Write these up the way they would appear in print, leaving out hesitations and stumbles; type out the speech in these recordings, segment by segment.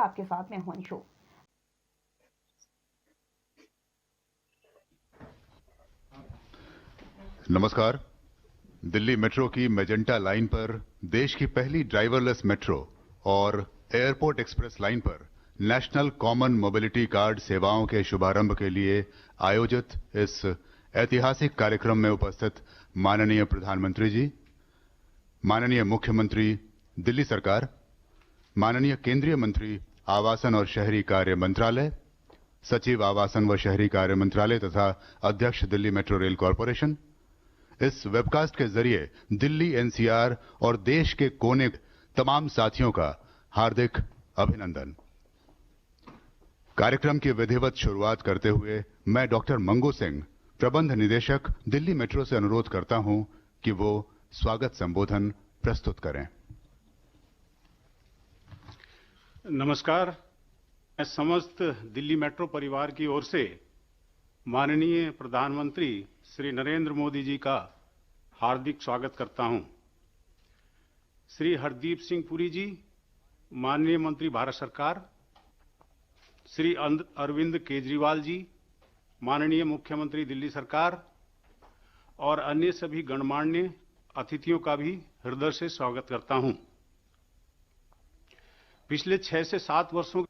आपके साथ मैं हूं अंशु। नमस्कार। दिल्ली मेट्रो की मेजेंटा लाइन पर देश की पहली ड्राइवरलेस मेट्रो और एयरपोर्ट एक्सप्रेस लाइन पर नेशनल कॉमन मोबिलिटी कार्ड सेवाओं के शुभारंभ के लिए आयोजित इस ऐतिहासिक कार्यक्रम में उपस्थित माननीय प्रधानमंत्री जी, माननीय मुख्यमंत्री दिल्ली सरकार, माननीय केंद्रीय मंत्री आवासन और शहरी कार्य मंत्रालय, सचिव आवासन व शहरी कार्य मंत्रालय तथा अध्यक्ष दिल्ली मेट्रो रेल कॉरपोरेशन, इस वेबकास्ट के जरिए दिल्ली एनसीआर और देश के कोने तमाम साथियों का हार्दिक अभिनंदन। कार्यक्रम की विधिवत शुरुआत करते हुए मैं डॉक्टर मंगू सिंह, प्रबंध निदेशक दिल्ली मेट्रो से अनुरोध करता हूं कि वो स्वागत संबोधन प्रस्तुत करें। नमस्कार। मैं समस्त दिल्ली मेट्रो परिवार की ओर से माननीय प्रधानमंत्री श्री नरेंद्र मोदी जी का हार्दिक स्वागत करता हूं। श्री हरदीप सिंह पुरी जी, माननीय मंत्री भारत सरकार, श्री अरविंद केजरीवाल जी, माननीय मुख्यमंत्री दिल्ली सरकार और अन्य सभी गणमान्य अतिथियों का भी हृदय से स्वागत करता हूं। पिछले 6 से 7 वर्षों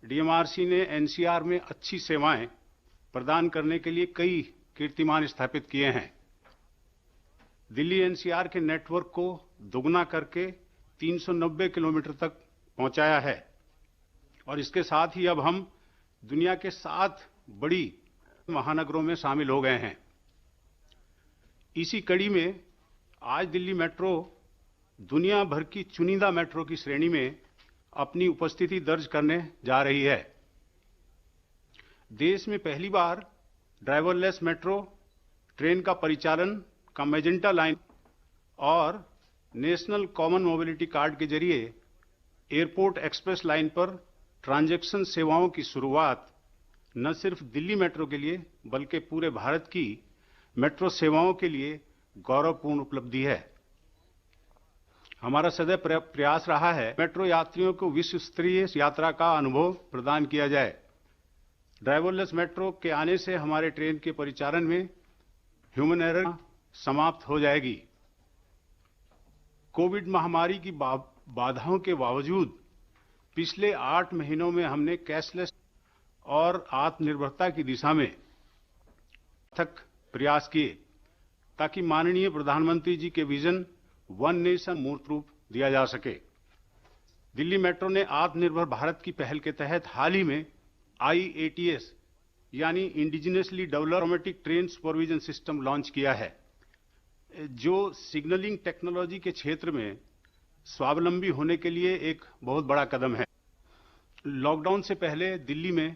डीएमआरसी ने एनसीआर में अच्छी सेवाएं प्रदान करने के लिए कई कीर्तिमान स्थापित किए हैं। दिल्ली एनसीआर के नेटवर्क को दोगुना करके 390 किलोमीटर तक पहुंचाया है और इसके साथ ही अब हम दुनिया के 7 बड़ी महानगरों में शामिल हो गए हैं। इसी कड़ी में आज दिल्ली मेट्रो दुनिया भर की चुनिंदा मेट्रो की श्रेणी में अपनी उपस्थिति दर्ज करने जा रही है। देश में पहली बार ड्राइवरलेस मेट्रो ट्रेन का परिचालन का मेजेंटा लाइन और नेशनल कॉमन मोबिलिटी कार्ड के जरिए एयरपोर्ट एक्सप्रेस लाइन पर ट्रांजैक्शन सेवाओं की शुरुआत न सिर्फ दिल्ली मेट्रो के लिए बल्कि पूरे भारत की मेट्रो सेवाओं के लिए गौरवपूर्ण उपलब्धि है। हमारा सदैव प्रयास रहा है मेट्रो यात्रियों को विश्व स्तरीय यात्रा का अनुभव प्रदान किया जाए। ड्राइवरलेस मेट्रो के आने से हमारे ट्रेन के परिचालन में ह्यूमन एरर समाप्त हो जाएगी। कोविड महामारी की बाधाओं के बावजूद पिछले 8 महीनों में हमने कैशलेस और आत्मनिर्भरता की दिशा में अथक प्रयास किए ताकि माननीय प्रधानमंत्री जी के विजन वन नेशन मूर्त रूप दिया जा सके। दिल्ली मेट्रो ने आत्मनिर्भर भारत की पहल के तहत हाल ही में IATS यानी indigenously developed automatic train supervision system launch किया है, जो सिग्नलिंग टेक्नोलॉजी के क्षेत्र में स्वावलंबी होने के लिए एक बहुत बड़ा कदम है। लॉकडाउन से पहले दिल्ली में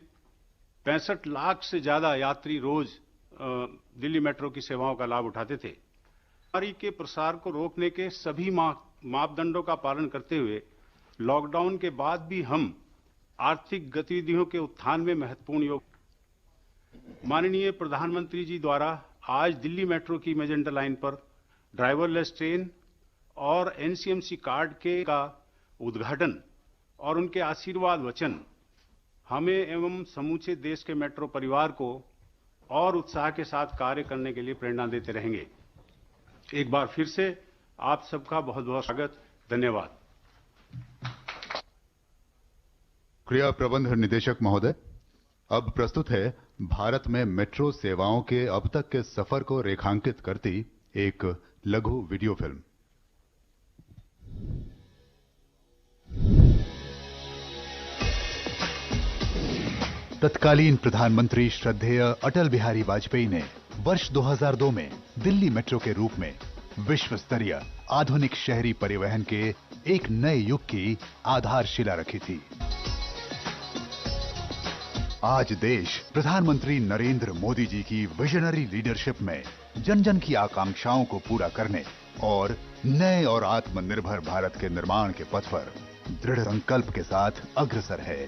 65 लाख से ज्यादा यात्री रोज दिल्ली मेट्रो की सेवाओं का लाभ उठाते थे। बीमारी के प्रसार को रोकने के सभी मापदंडों का पालन करते हुए लॉकडाउन के बाद भी हम आर्थिक गतिविधियों के उत्थान में महत्वपूर्ण योग। माननीय प्रधानमंत्री जी द्वारा आज दिल्ली मेट्रो की मेजेंटा लाइन पर ड्राइवरलेस ट्रेन और एनसीएमसी कार्ड के का उद्घाटन और उनके आशीर्वाद वचन हमें एवं समूचे देश के मेट्रो परिवार को और उत्साह के साथ कार्य करने के लिए प्रेरणा देते रहेंगे। एक बार फिर से आप सबका बहुत बहुत स्वागत। धन्यवाद। क्रिया प्रबंध निदेशक महोदय, अब प्रस्तुत है भारत में मेट्रो सेवाओं के अब तक के सफर को रेखांकित करती एक लघु वीडियो फिल्म। तत्कालीन प्रधानमंत्री श्रद्धेय अटल बिहारी वाजपेयी ने वर्ष 2002 में दिल्ली मेट्रो के रूप में विश्व स्तरीय आधुनिक शहरी परिवहन के एक नए युग की आधारशिला रखी थी। आज देश प्रधानमंत्री नरेंद्र मोदी जी की विजनरी लीडरशिप में जन जन की आकांक्षाओं को पूरा करने और नए और आत्मनिर्भर भारत के निर्माण के पथ पर दृढ़ संकल्प के साथ अग्रसर है।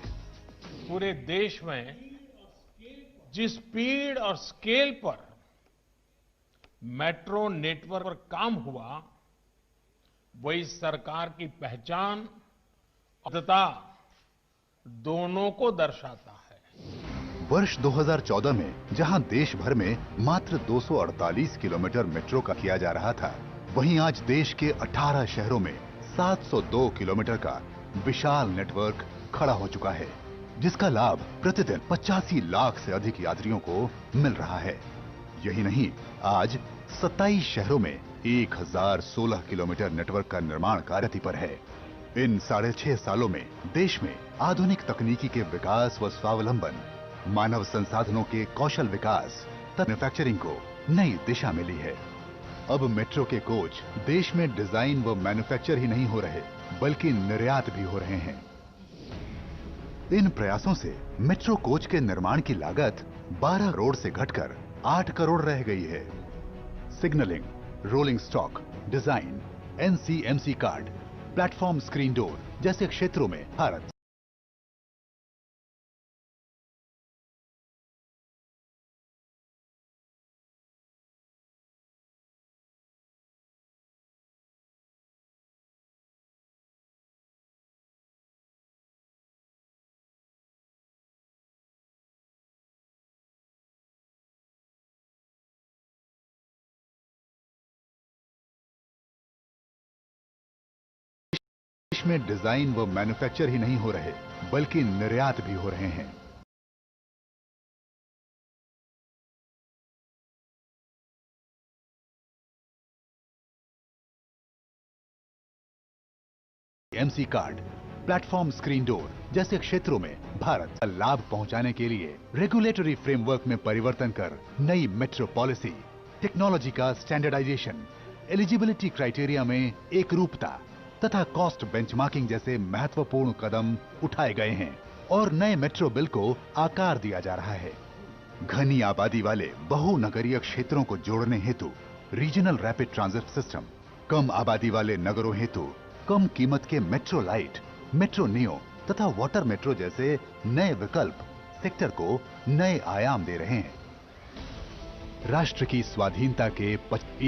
पूरे देश में जिस स्पीड और स्केल पर मेट्रो नेटवर्क पर काम हुआ, वही सरकार की पहचान तथा दोनों को दर्शाता है। वर्ष 2014 में जहां देश भर में मात्र 248 किलोमीटर मेट्रो का किया जा रहा था, वहीं आज देश के 18 शहरों में 702 किलोमीटर का विशाल नेटवर्क खड़ा हो चुका है, जिसका लाभ प्रतिदिन 85 लाख से अधिक यात्रियों को मिल रहा है। यही नहीं, आज 27 शहरों में 1016 किलोमीटर नेटवर्क का निर्माण कार्य पर है। इन 6.5 सालों में देश में आधुनिक तकनीकी के विकास व स्वावलंबन, मानव संसाधनों के कौशल विकास तथा मैन्युफैक्चरिंग को नई दिशा मिली है। अब मेट्रो के कोच देश में डिजाइन व मैन्युफैक्चर ही नहीं हो रहे, बल्कि निर्यात भी हो रहे हैं। इन प्रयासों से मेट्रो कोच के निर्माण की लागत 12 करोड़ से घटकर 8 करोड़ रह गई है। Signalling, rolling stock, design, NCMC card, platform screen door जैसे क्षेत्रों में भारत देश में डिजाइन व मैन्युफैक्चर ही नहीं हो रहे, बल्कि निर्यात भी हो रहे हैं। MC card, platform screen door जैसे क्षेत्रों में भारत का लाभ पहुंचाने के लिए रेगुलेटरी फ्रेमवर्क में परिवर्तन कर नई मेट्रो पॉलिसी, टेक्नोलॉजी का स्टैंडर्डाइजेशन, एलिजिबिलिटी क्राइटेरिया में एकरूपता तथा कॉस्ट बेंचमार्किंग जैसे महत्वपूर्ण कदम उठाए गए हैं और नए मेट्रो बिल को आकार दिया जा रहा है। घनी आबादी वाले बहुनगरीय क्षेत्रों को जोड़ने हेतु रीजनल रैपिड ट्रांजिट सिस्टम, कम आबादी वाले नगरों हेतु कम कीमत के मेट्रो लाइट, मेट्रो नियो तथा वाटर मेट्रो जैसे नए विकल्प सेक्टर को नए आयाम दे रहे हैं। राष्ट्र की स्वाधीनता के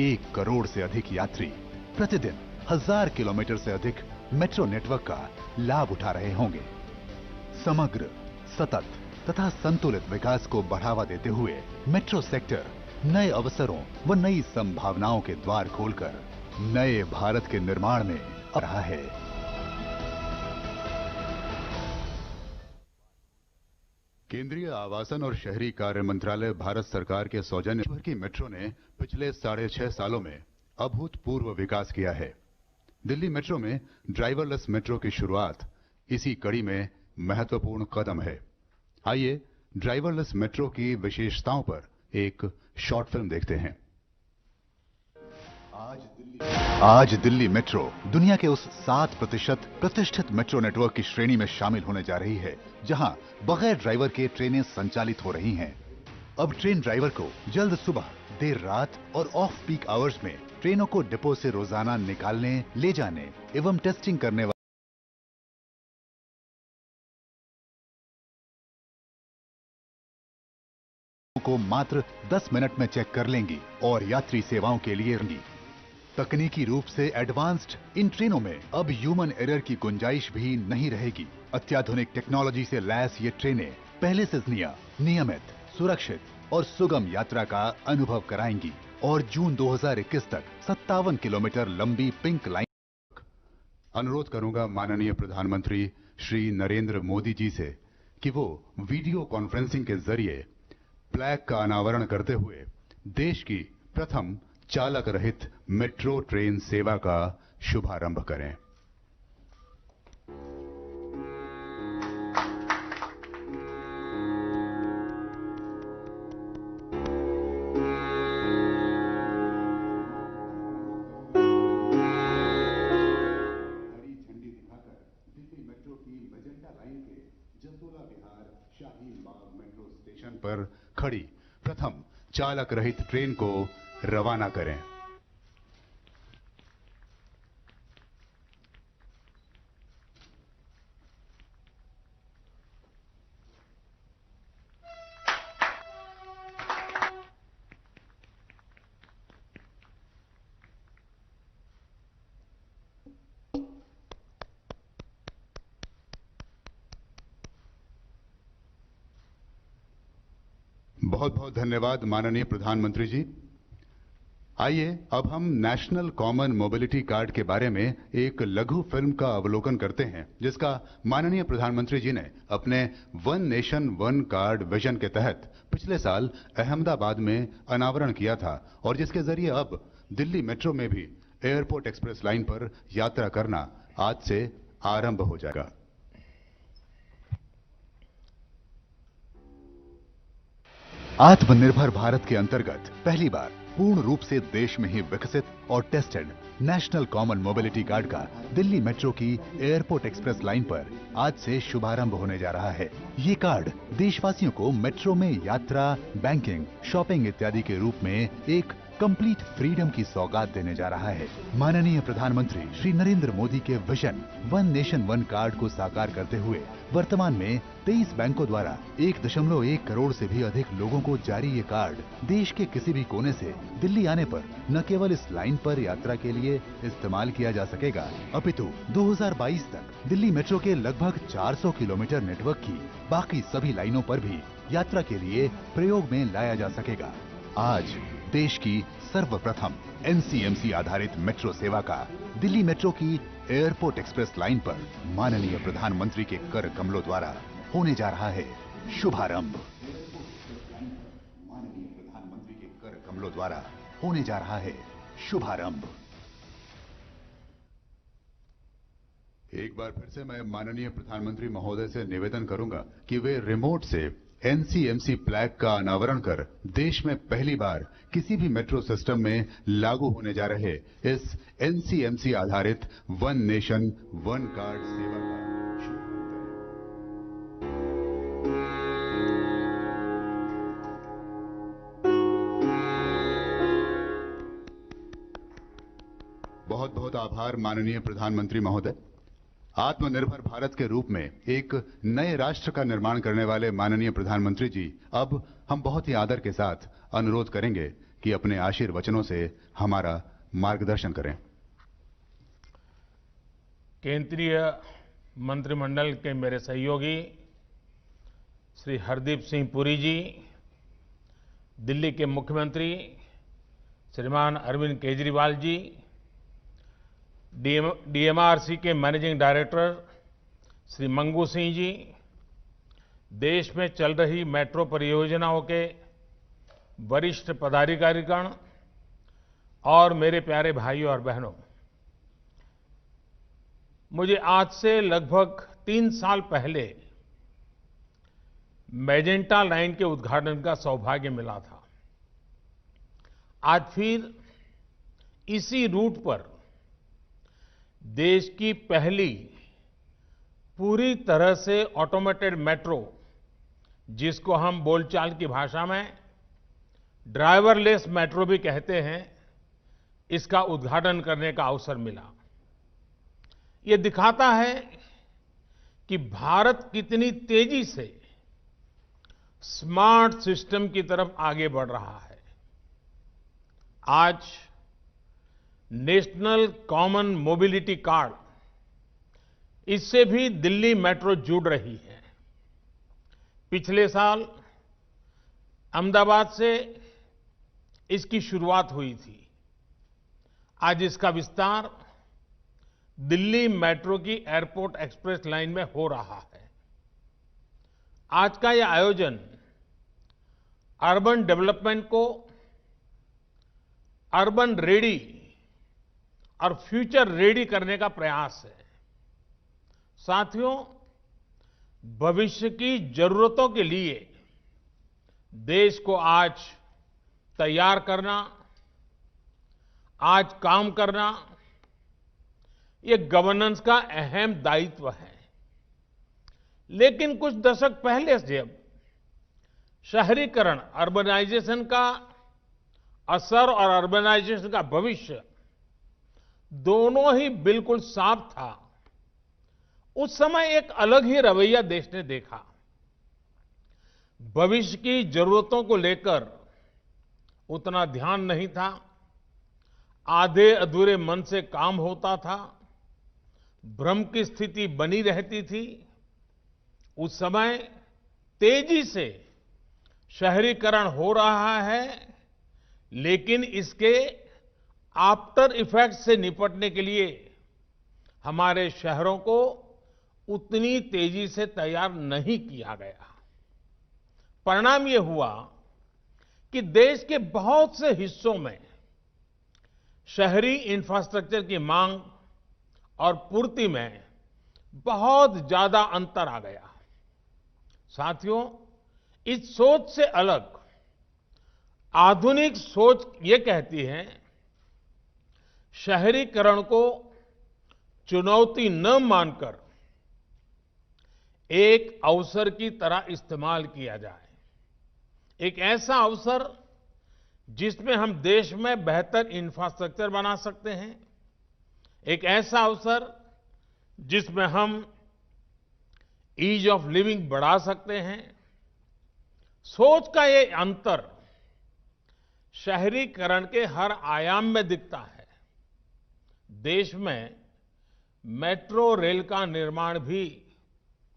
1 करोड़ से अधिक यात्री प्रतिदिन 1000 किलोमीटर से अधिक मेट्रो नेटवर्क का लाभ उठा रहे होंगे। समग्र, सतत तथा संतुलित विकास को बढ़ावा देते हुए मेट्रो सेक्टर नए अवसरों व नई संभावनाओं के द्वार खोलकर नए भारत के निर्माण में आ रहा है। केंद्रीय आवासन और शहरी कार्य मंत्रालय भारत सरकार के सौजन्य भर की मेट्रो ने पिछले 6.5 सालों में अभूतपूर्व विकास किया है। दिल्ली मेट्रो में ड्राइवरलेस मेट्रो की शुरुआत इसी कड़ी में महत्वपूर्ण कदम है। आइए ड्राइवरलेस मेट्रो की विशेषताओं पर एक शॉर्ट फिल्म देखते हैं। आज दिल्ली मेट्रो दुनिया के उस 7% प्रतिष्ठित मेट्रो नेटवर्क की श्रेणी में शामिल होने जा रही है, जहां बगैर ड्राइवर के ट्रेनें संचालित हो रही हैं। अब ट्रेन ड्राइवर को जल्द सुबह, देर रात और ऑफ पीक आवर्स में ट्रेनों को डिपो से रोजाना निकालने, ले जाने एवं टेस्टिंग करने को मात्र 10 मिनट में चेक कर लेंगी और यात्री सेवाओं के लिए रहेंगी। तकनीकी रूप से एडवांस्ड इन ट्रेनों में अब ह्यूमन एरर की गुंजाइश भी नहीं रहेगी। अत्याधुनिक टेक्नोलॉजी से लैस ये ट्रेनें पहले से नियमित, सुरक्षित और सुगम यात्रा का अनुभव कराएंगी और जून 2021 तक 57 किलोमीटर लंबी पिंक लाइन। अनुरोध करूंगा माननीय प्रधानमंत्री श्री नरेंद्र मोदी जी से कि वो वीडियो कॉन्फ्रेंसिंग के जरिए फ्लैग का अनावरण करते हुए देश की प्रथम चालक रहित मेट्रो ट्रेन सेवा का शुभारंभ करें। हरी झंडी दिखाकर दिल्ली मेट्रो की मेजेंटा लाइन के जसोला विहार शाहीन बाग मेट्रो स्टेशन पर खड़ी प्रथम चालक रहित ट्रेन को रवाना करें। बहुत बहुत धन्यवाद माननीय प्रधानमंत्री जी। आइए अब हम नेशनल कॉमन मोबिलिटी कार्ड के बारे में एक लघु फिल्म का अवलोकन करते हैं, जिसका माननीय प्रधानमंत्री जी ने अपने one nation one card vision के तहत पिछले साल अहमदाबाद में अनावरण किया था और जिसके जरिए अब दिल्ली मेट्रो में भी एयरपोर्ट एक्सप्रेस लाइन पर यात्रा करना आज से आरंभ हो जाएगा। आत्मनिर्भर भारत के अंतर्गत पहली बार पूर्ण रूप से देश में ही विकसित और tested national common mobility card का दिल्ली मेट्रो की एयरपोर्ट एक्सप्रेस लाइन पर आज से शुभारंभ होने जा रहा है। ये कार्ड देशवासियों को मेट्रो में यात्रा, बैंकिंग, शॉपिंग इत्यादि के रूप में एक कंप्लीट फ्रीडम की सौगात देने जा रहा है। माननीय प्रधानमंत्री श्री नरेंद्र मोदी के vision one nation one card को साकार करते हुए वर्तमान में 23 बैंकों द्वारा 1.1 करोड़ से भी अधिक लोगों को जारी ये कार्ड देश के किसी भी कोने से दिल्ली आने पर न केवल इस लाइन पर यात्रा के लिए इस्तेमाल किया जा सकेगा, अपितु 2022 तक दिल्ली मेट्रो के लगभग 400 किलोमीटर नेटवर्क की बाकी सभी लाइनों पर भी यात्रा के लिए प्रयोग में लाया जा सकेगा। आज देश की सर्वप्रथम एनसीएमसी आधारित मेट्रो सेवा का दिल्ली मेट्रो की एयरपोर्ट एक्सप्रेस लाइन पर माननीय प्रधानमंत्री के कर कमलों द्वारा होने जा रहा है शुभारंभ। माननीय प्रधानमंत्री के कर कमलों द्वारा होने जा रहा है शुभारंभ। एक बार फिर से मैं माननीय प्रधानमंत्री महोदय से निवेदन करूंगा कि वे रिमोट से एनसीएमसी फ्लैग का अनावरण कर देश में पहली बार किसी भी मेट्रो सिस्टम में लागू होने जा रहे इस एनसीएमसी आधारित वन नेशन वन कार्ड सेवा का शुभारंभ करें। बहुत बहुत आभार माननीय प्रधानमंत्री महोदय। आत्मनिर्भर भारत के रूप में एक नए राष्ट्र का निर्माण करने वाले माननीय प्रधानमंत्री जी, अब हम बहुत ही आदर के साथ अनुरोध करेंगे कि अपने आशीर्वचनों से हमारा मार्गदर्शन करें। केंद्रीय मंत्रिमंडल के मेरे सहयोगी श्री हरदीप सिंह पुरी जी, दिल्ली के मुख्यमंत्री श्रीमान अरविंद केजरीवाल जी, डीएमआरसी के मैनेजिंग डायरेक्टर श्री मंगू सिंह जी, देश में चल रही मेट्रो परियोजनाओं के वरिष्ठ पदाधिकारीगण और मेरे प्यारे भाइयों और बहनों, मुझे आज से लगभग 3 साल पहले मेजेंटा लाइन के उद्घाटन का सौभाग्य मिला था। आज फिर इसी रूट पर देश की पहली पूरी तरह से ऑटोमेटेड मेट्रो, जिसको हम बोलचाल की भाषा में ड्राइवरलेस मेट्रो भी कहते हैं, इसका उद्घाटन करने का अवसर मिला। ये दिखाता है कि भारत कितनी तेजी से स्मार्ट सिस्टम की तरफ आगे बढ़ रहा है। आज नेशनल कॉमन मोबिलिटी कार्ड, इससे भी दिल्ली मेट्रो जुड़ रही है। पिछले साल अहमदाबाद से इसकी शुरुआत हुई थी। आज इसका विस्तार दिल्ली मेट्रो की एयरपोर्ट एक्सप्रेस लाइन में हो रहा है। आज का यह आयोजन अर्बन डेवलपमेंट को अर्बन रेडी और फ्यूचर रेडी करने का प्रयास है। साथियों, भविष्य की जरूरतों के लिए देश को आज तैयार करना, आज काम करना, ये गवर्नेंस का अहम दायित्व है। लेकिन कुछ दशक पहले से जब शहरीकरण, अर्बनाइजेशन का असर और अर्बनाइजेशन का भविष्य दोनों ही बिल्कुल साफ था, उस समय एक अलग ही रवैया देश ने देखा। भविष्य की जरूरतों को लेकर उतना ध्यान नहीं था, आधे अधूरे मन से काम होता था, भ्रम की स्थिति बनी रहती थी। उस समय तेजी से शहरीकरण हो रहा है, लेकिन इसके आफ्टर इफेक्ट से निपटने के लिए हमारे शहरों को उतनी तेजी से तैयार नहीं किया गया। परिणाम ये हुआ कि देश के बहुत से हिस्सों में शहरी इंफ्रास्ट्रक्चर की मांग और पूर्ति में बहुत ज्यादा अंतर आ गया। साथियों, इस सोच से अलग आधुनिक सोच ये कहती है, शहरीकरण को चुनौती न मानकर एक अवसर की तरह इस्तेमाल किया जाए। एक ऐसा अवसर जिसमें हम देश में बेहतर इंफ्रास्ट्रक्चर बना सकते हैं, एक ऐसा अवसर जिसमें हम ईज ऑफ लिविंग बढ़ा सकते हैं। सोच का ये अंतर शहरीकरण के हर आयाम में दिखता है। देश में मेट्रो रेल का निर्माण भी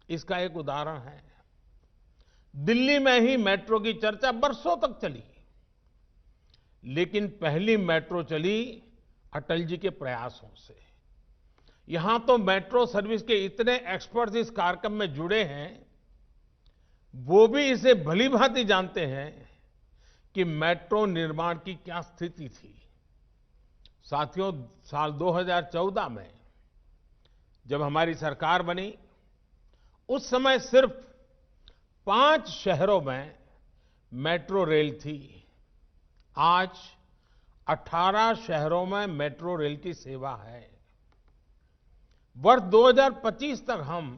इसका एक उदाहरण है। दिल्ली में ही मेट्रो की चर्चा बरसों तक चली, लेकिन पहली मेट्रो चली अटल जी के प्रयासों से। यहां तो मेट्रो सर्विस के इतने एक्सपर्ट्स इस कार्यक्रम में जुड़े हैं, वो भी इसे भली भांति जानते हैं कि मेट्रो निर्माण की क्या स्थिति थी। साथियों, साल 2014 में जब हमारी सरकार बनी, उस समय सिर्फ 5 शहरों में मेट्रो रेल थी। आज 18 शहरों में मेट्रो रेल की सेवा है। वर्ष 2025 तक हम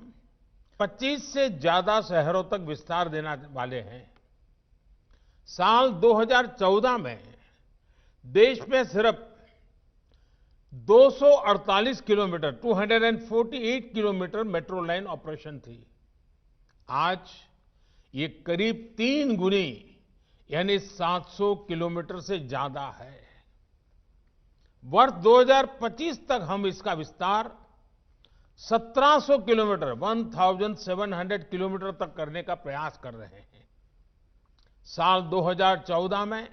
25 से ज्यादा शहरों तक विस्तार देने वाले हैं। साल 2014 में देश में सिर्फ 248 kilometre 248 kilometre metro line operation थी। आज ये करीब 3 गुनी यानी 700 किलोमीटर से ज्यादा है। वर्ष 2025 तक हम इसका विस्तार 1700 किलोमीटर 1700 किलोमीटर तक करने का प्रयास कर रहे हैं। साल 2014 में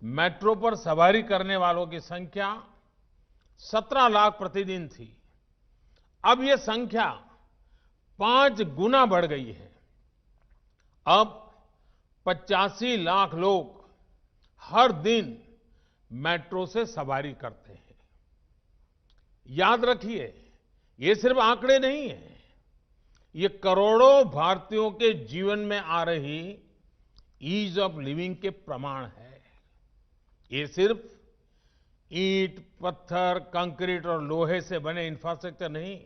मेट्रो पर सवारी करने वालों की संख्या 17 लाख प्रतिदिन थी। अब यह संख्या 5 गुना बढ़ गई है। अब 85 लाख लोग हर दिन मेट्रो से सवारी करते हैं। याद रखिए, ये सिर्फ आंकड़े नहीं है, ये करोड़ों भारतीयों के जीवन में आ रही ईज ऑफ लिविंग के प्रमाण है। ये सिर्फ ईंट, पत्थर, कंक्रीट और लोहे से बने इंफ्रास्ट्रक्चर नहीं,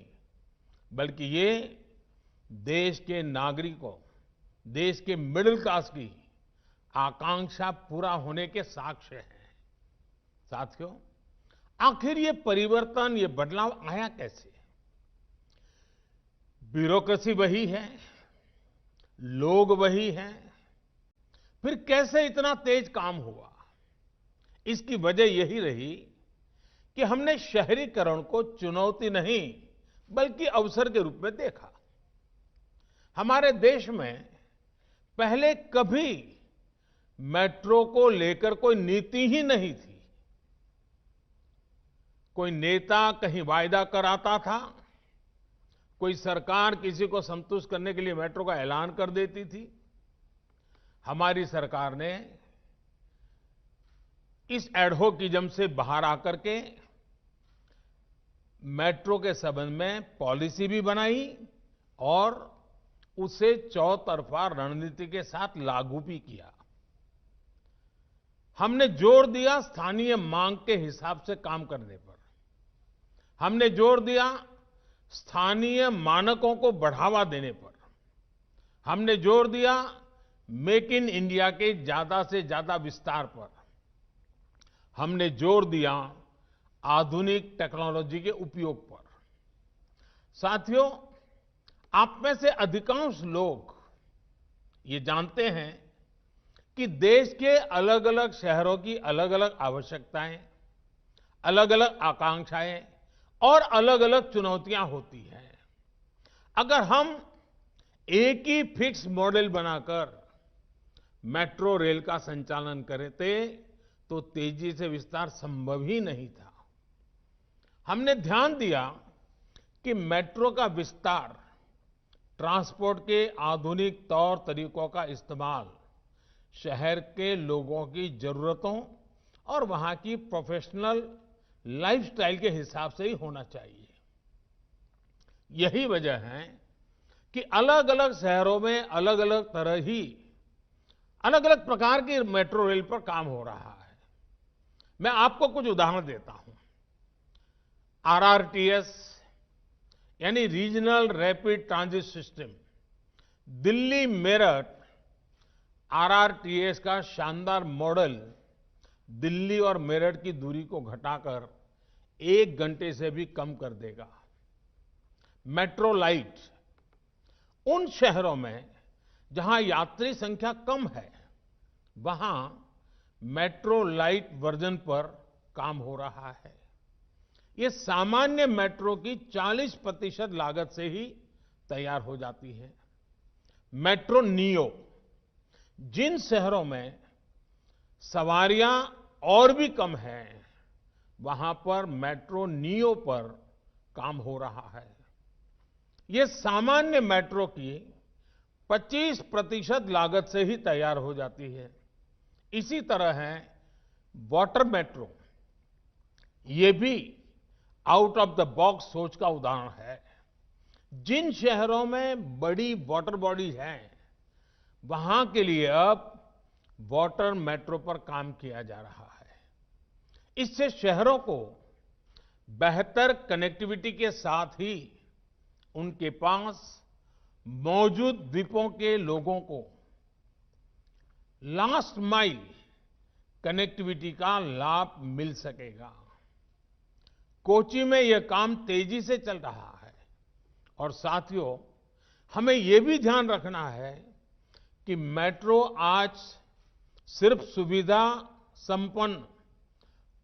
बल्कि ये देश के नागरिकों, देश के मिडिल क्लास की आकांक्षा पूरा होने के साक्ष्य हैं। साथियों, आखिर ये परिवर्तन, ये बदलाव आया कैसे? ब्यूरोक्रेसी वही है, लोग वही हैं, फिर कैसे इतना तेज काम हुआ? इसकी वजह यही रही कि हमने शहरीकरण को चुनौती नहीं बल्कि अवसर के रूप में देखा। हमारे देश में पहले कभी मेट्रो को लेकर कोई नीति ही नहीं थी। कोई नेता कहीं वायदा कराता था, कोई सरकार किसी को संतुष्ट करने के लिए मेट्रो का ऐलान कर देती थी। हमारी सरकार ने इस एडहोकिज्म से बाहर आकर के मेट्रो के संबंध में पॉलिसी भी बनाई और उसे चौतरफा रणनीति के साथ लागू भी किया। हमने जोर दिया स्थानीय मांग के हिसाब से काम करने पर। हमने जोर दिया स्थानीय मानकों को बढ़ावा देने पर। हमने जोर दिया मेक इन इंडिया के ज्यादा से ज्यादा विस्तार पर। हमने जोर दिया आधुनिक टेक्नोलॉजी के उपयोग पर। साथियों, आप में से अधिकांश लोग ये जानते हैं कि देश के अलग अलग शहरों की अलग अलग आवश्यकताएं, अलग अलग आकांक्षाएं और अलग अलग चुनौतियां होती हैं। अगर हम एक ही फिक्स मॉडल बनाकर मेट्रो रेल का संचालन करते तो तेजी से विस्तार संभव ही नहीं था। हमने ध्यान दिया कि मेट्रो का विस्तार, ट्रांसपोर्ट के आधुनिक तौर तरीकों का इस्तेमाल शहर के लोगों की जरूरतों और वहां की प्रोफेशनल लाइफस्टाइल के हिसाब से ही होना चाहिए। यही वजह है कि अलग अलग शहरों में अलग अलग प्रकार की मेट्रो रेल पर काम हो रहा है। मैं आपको कुछ उदाहरण देता हूं। आरआरटीएस यानी regional rapid transit system, Delhi Meerut RRTS का शानदार मॉडल दिल्ली और मेरठ की दूरी को घटाकर 1 घंटे से भी कम कर देगा। मेट्रो लाइट उन शहरों में जहां यात्री संख्या कम है, वहां मेट्रो लाइट वर्जन पर काम हो रहा है। ये सामान्य मेट्रो की 40% लागत से ही तैयार हो जाती है। मेट्रो नियो, जिन शहरों में सवारियां और भी कम हैं, वहां पर मेट्रो नियो पर काम हो रहा है। ये सामान्य मेट्रो की 25% लागत से ही तैयार हो जाती है। इसी तरह है वाटर मेट्रो, ये भी आउट ऑफ द बॉक्स सोच का उदाहरण है। जिन शहरों में बड़ी वाटर बॉडीज हैं, वहां के लिए अब वाटर मेट्रो पर काम किया जा रहा है। इससे शहरों को बेहतर कनेक्टिविटी के साथ ही उनके पास मौजूद द्वीपों के लोगों को लास्ट माइल कनेक्टिविटी का लाभ मिल सकेगा। कोच्चि में यह काम तेजी से चल रहा है और साथियों, हमें यह भी ध्यान रखना है कि मेट्रो आज सिर्फ सुविधा संपन्न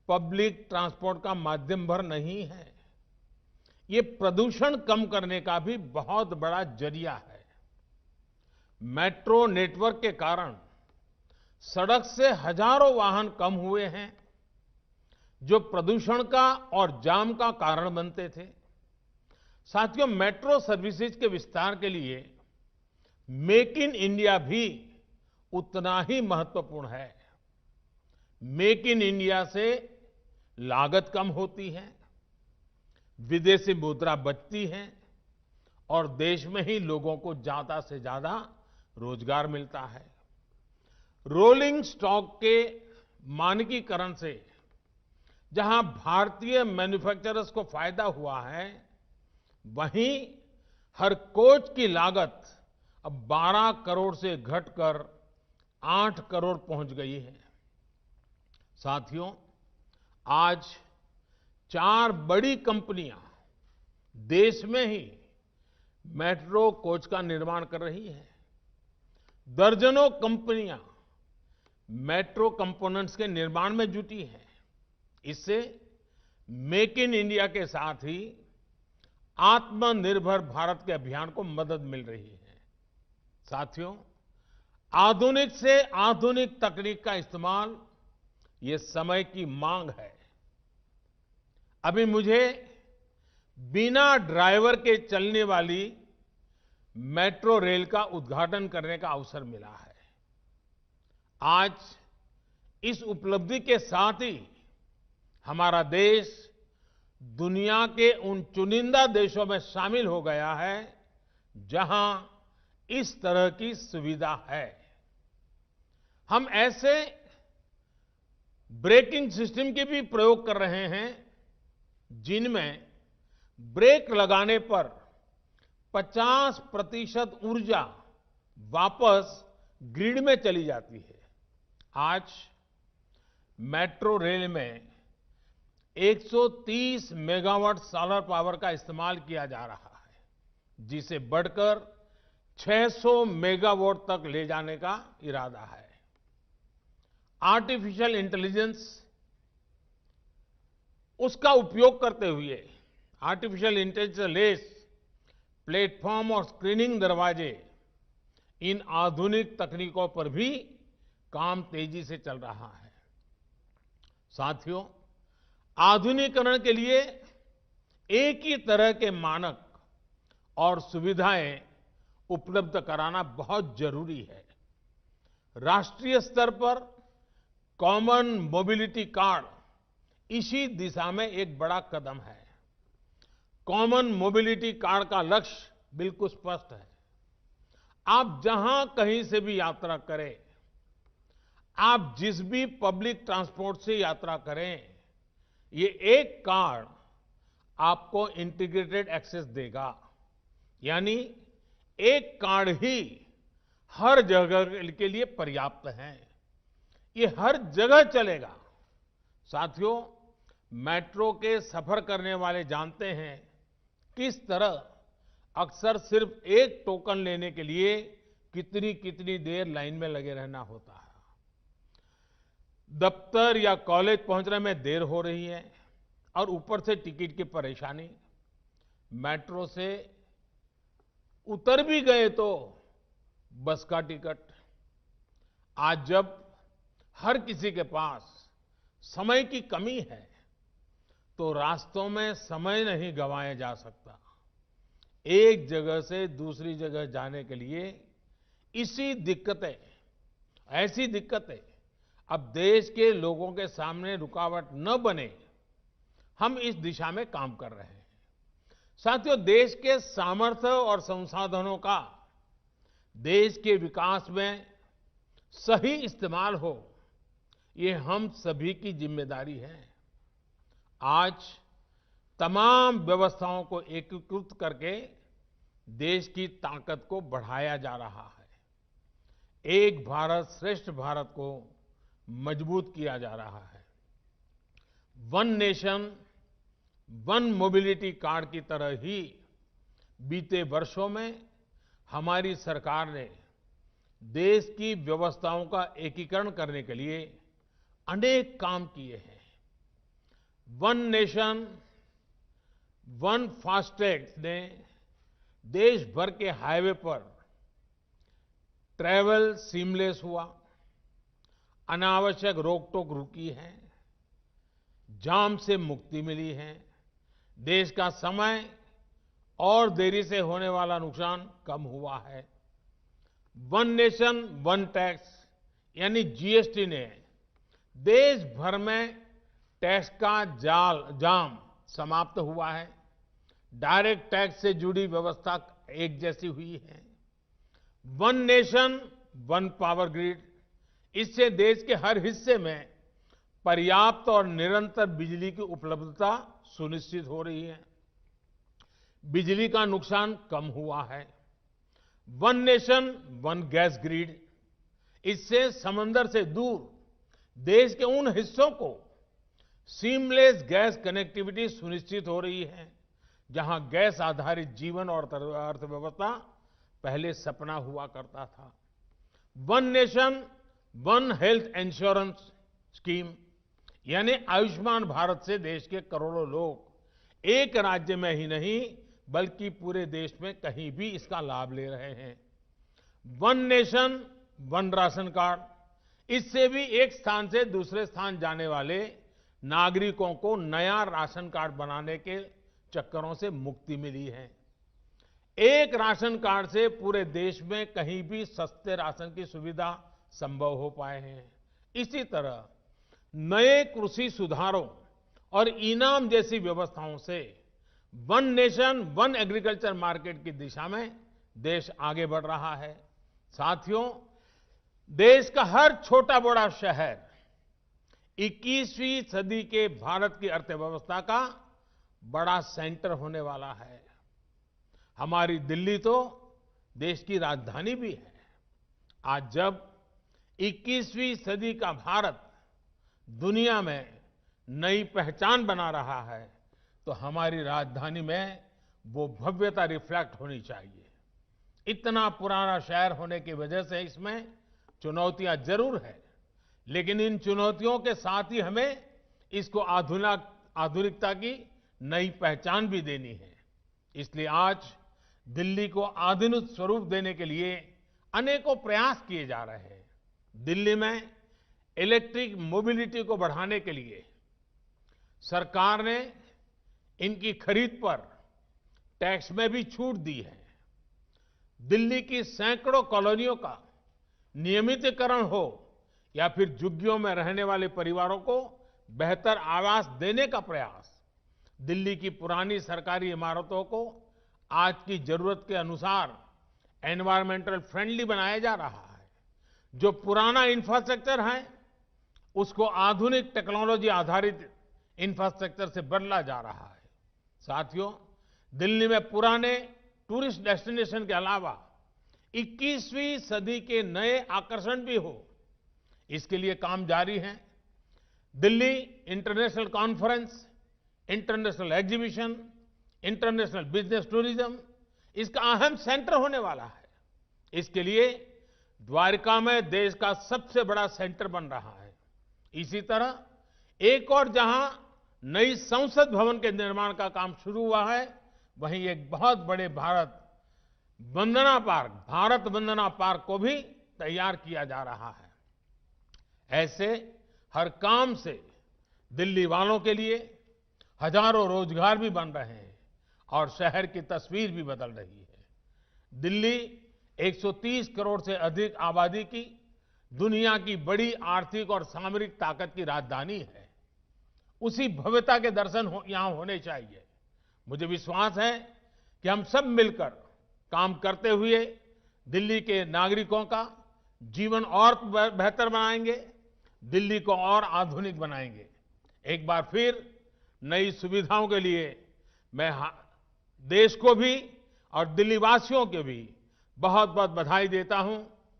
पब्लिक ट्रांसपोर्ट का माध्यम भर नहीं है, ये प्रदूषण कम करने का भी बहुत बड़ा जरिया है। मेट्रो नेटवर्क के कारण सड़क से हजारों वाहन कम हुए हैं, जो प्रदूषण का और जाम का कारण बनते थे। साथियों, मेट्रो सर्विसेज के विस्तार के लिए मेक इन इंडिया भी उतना ही महत्वपूर्ण है। मेक इन इंडिया से लागत कम होती है, विदेशी मुद्रा बचती है और देश में ही लोगों को ज्यादा से ज्यादा रोजगार मिलता है। रोलिंग स्टॉक के मानकीकरण से जहां भारतीय मैन्युफैक्चरर्स को फायदा हुआ है, वहीं हर कोच की लागत अब 12 करोड़ से घटकर 8 करोड़ पहुंच गई है। साथियों, आज 4 बड़ी कंपनियां देश में ही मेट्रो कोच का निर्माण कर रही हैं। दर्जनों कंपनियां मेट्रो कंपोनेंट्स के निर्माण में जुटी हैं। इससे मेक इन इंडिया के साथ ही आत्मनिर्भर भारत के अभियान को मदद मिल रही है। साथियों, आधुनिक से आधुनिक तकनीक का इस्तेमाल ये समय की मांग है। अभी मुझे बिना ड्राइवर के चलने वाली मेट्रो रेल का उद्घाटन करने का अवसर मिला है। आज इस उपलब्धि के साथ ही हमारा देश दुनिया के उन चुनिंदा देशों में शामिल हो गया है जहां इस तरह की सुविधा है। हम ऐसे ब्रेकिंग सिस्टम के भी प्रयोग कर रहे हैं जिनमें ब्रेक लगाने पर 50% ऊर्जा वापस ग्रिड में चली जाती है। आज मेट्रो रेल में 130 मेगावाट सोलर पावर का इस्तेमाल किया जा रहा है, जिसे बढ़कर 600 मेगावाट तक ले जाने का इरादा है। आर्टिफिशियल इंटेलिजेंस उसका उपयोग करते हुए आर्टिफिशियल इंटेलिजेंस लेस प्लेटफॉर्म और स्क्रीनिंग दरवाजे, इन आधुनिक तकनीकों पर भी काम तेजी से चल रहा है। साथियों, आधुनिकीकरण के लिए एक ही तरह के मानक और सुविधाएं उपलब्ध कराना बहुत जरूरी है। राष्ट्रीय स्तर पर कॉमन मोबिलिटी कार्ड इसी दिशा में एक बड़ा कदम है। कॉमन मोबिलिटी कार्ड का लक्ष्य बिल्कुल स्पष्ट है। आप जहां कहीं से भी यात्रा करें, आप जिस भी पब्लिक ट्रांसपोर्ट से यात्रा करें, ये एक कार्ड आपको इंटीग्रेटेड एक्सेस देगा। यानी एक कार्ड ही हर जगह के लिए पर्याप्त है। ये हर जगह चलेगा। साथियों, मेट्रो के सफर करने वाले जानते हैं किस तरह अक्सर सिर्फ एक टोकन लेने के लिए कितनी कितनी देर लाइन में लगे रहना होता है। दफ्तर या कॉलेज पहुंचने में देर हो रही है और ऊपर से टिकट की परेशानी। मेट्रो से उतर भी गए तो बस का टिकट। आज जब हर किसी के पास समय की कमी है तो रास्तों में समय नहीं गंवाया जा सकता। एक जगह से दूसरी जगह जाने के लिए ऐसी दिक्कतें अब देश के लोगों के सामने रुकावट न बने, हम इस दिशा में काम कर रहे हैं। साथियों, देश के सामर्थ्य और संसाधनों का देश के विकास में सही इस्तेमाल हो, ये हम सभी की जिम्मेदारी है। आज तमाम व्यवस्थाओं को एकीकृत करके देश की ताकत को बढ़ाया जा रहा है। एक भारत श्रेष्ठ भारत को मजबूत किया जा रहा है। One nation one mobility card की तरह ही बीते वर्षों में हमारी सरकार ने देश की व्यवस्थाओं का एकीकरण करने के लिए अनेक काम किए हैं। वन नेशन वन फास्टैग ने देश भर के हाईवे पर ट्रैवल सीमलेस हुआ, अनावश्यक रोक टोक रुकी है, जाम से मुक्ति मिली है, देश का समय और देरी से होने वाला नुकसान कम हुआ है। वन नेशन वन टैक्स यानी जीएसटी ने देश भर में टैक्स का जाम समाप्त हुआ है। डायरेक्ट टैक्स से जुड़ी व्यवस्था एक जैसी हुई है। One nation one power grid, इससे देश के हर हिस्से में पर्याप्त और निरंतर बिजली की उपलब्धता सुनिश्चित हो रही है। बिजली का नुकसान कम हुआ है। One nation one gas grid, इससे समंदर से दूर देश के उन हिस्सों को सीमलेस गैस कनेक्टिविटी सुनिश्चित हो रही है जहां गैस आधारित जीवन और अर्थव्यवस्था पहले सपना हुआ करता था। One nation one health insurance scheme यानी आयुष्मान भारत से देश के करोड़ों लोग एक राज्य में ही नहीं बल्कि पूरे देश में कहीं भी इसका लाभ ले रहे हैं। One nation one ration card, इससे भी एक स्थान से दूसरे स्थान जाने वाले नागरिकों को नया राशन कार्ड बनाने के चक्करों से मुक्ति मिली है। एक राशन कार्ड से पूरे देश में कहीं भी सस्ते राशन की सुविधा संभव हो पाए हैं। इसी तरह नए कृषि सुधारों और इनाम जैसी व्यवस्थाओं से one nation one agriculture market की दिशा में देश आगे बढ़ रहा है। साथियों, देश का हर छोटा बड़ा शहर 21वीं सदी के भारत की अर्थव्यवस्था का बड़ा सेंटर होने वाला है। हमारी दिल्ली तो देश की राजधानी भी है। आज जब 21वीं सदी का भारत दुनिया में नई पहचान बना रहा है तो हमारी राजधानी में वो भव्यता रिफ्लेक्ट होनी चाहिए। इतना पुराना शहर होने की वजह से इसमें चुनौतियां जरूर है, लेकिन इन चुनौतियों के साथ ही हमें इसको आधुनिकता की नई पहचान भी देनी है। इसलिए आज दिल्ली को आधुनिक स्वरूप देने के लिए अनेकों प्रयास किए जा रहे हैं। दिल्ली में इलेक्ट्रिक मोबिलिटी को बढ़ाने के लिए सरकार ने इनकी खरीद पर टैक्स में भी छूट दी है। दिल्ली की सैकड़ों कॉलोनियों का नियमितीकरण हो या फिर झुग्गियों में रहने वाले परिवारों को बेहतर आवास देने का प्रयास, दिल्ली की पुरानी सरकारी इमारतों को आज की जरूरत के अनुसार एनवायरमेंटल फ्रेंडली बनाया जा रहा है। जो पुराना इंफ्रास्ट्रक्चर है उसको आधुनिक टेक्नोलॉजी आधारित इंफ्रास्ट्रक्चर से बदला जा रहा है। साथियों, दिल्ली में पुराने टूरिस्ट डेस्टिनेशन के अलावा 21वीं सदी के नए आकर्षण भी हो, इसके लिए काम जारी है। Delhi international conference, international exhibition, international business tourism इसका अहम सेंटर होने वाला है। इसके लिए द्वारका में देश का सबसे बड़ा सेंटर बन रहा है। इसी तरह एक और जहां नई संसद भवन के निर्माण का काम शुरू हुआ है, वहीं एक बहुत बड़े भारत वंदना पार्क को भी तैयार किया जा रहा है। ऐसे हर काम से दिल्ली वालों के लिए हजारों रोजगार भी बन रहे हैं और शहर की तस्वीर भी बदल रही है। दिल्ली 130 करोड़ से अधिक आबादी की दुनिया की बड़ी आर्थिक और सामरिक ताकत की राजधानी है। उसी भव्यता के दर्शन यहां होने चाहिए। मुझे विश्वास है कि हम सब मिलकर काम करते हुए दिल्ली के नागरिकों का जीवन और बेहतर बनाएंगे, दिल्ली को और आधुनिक बनाएंगे। एक बार फिर नई सुविधाओं के लिए मैं देश को भी और दिल्ली वासियों को भी बहुत बहुत बधाई देता हूं।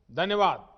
धन्यवाद।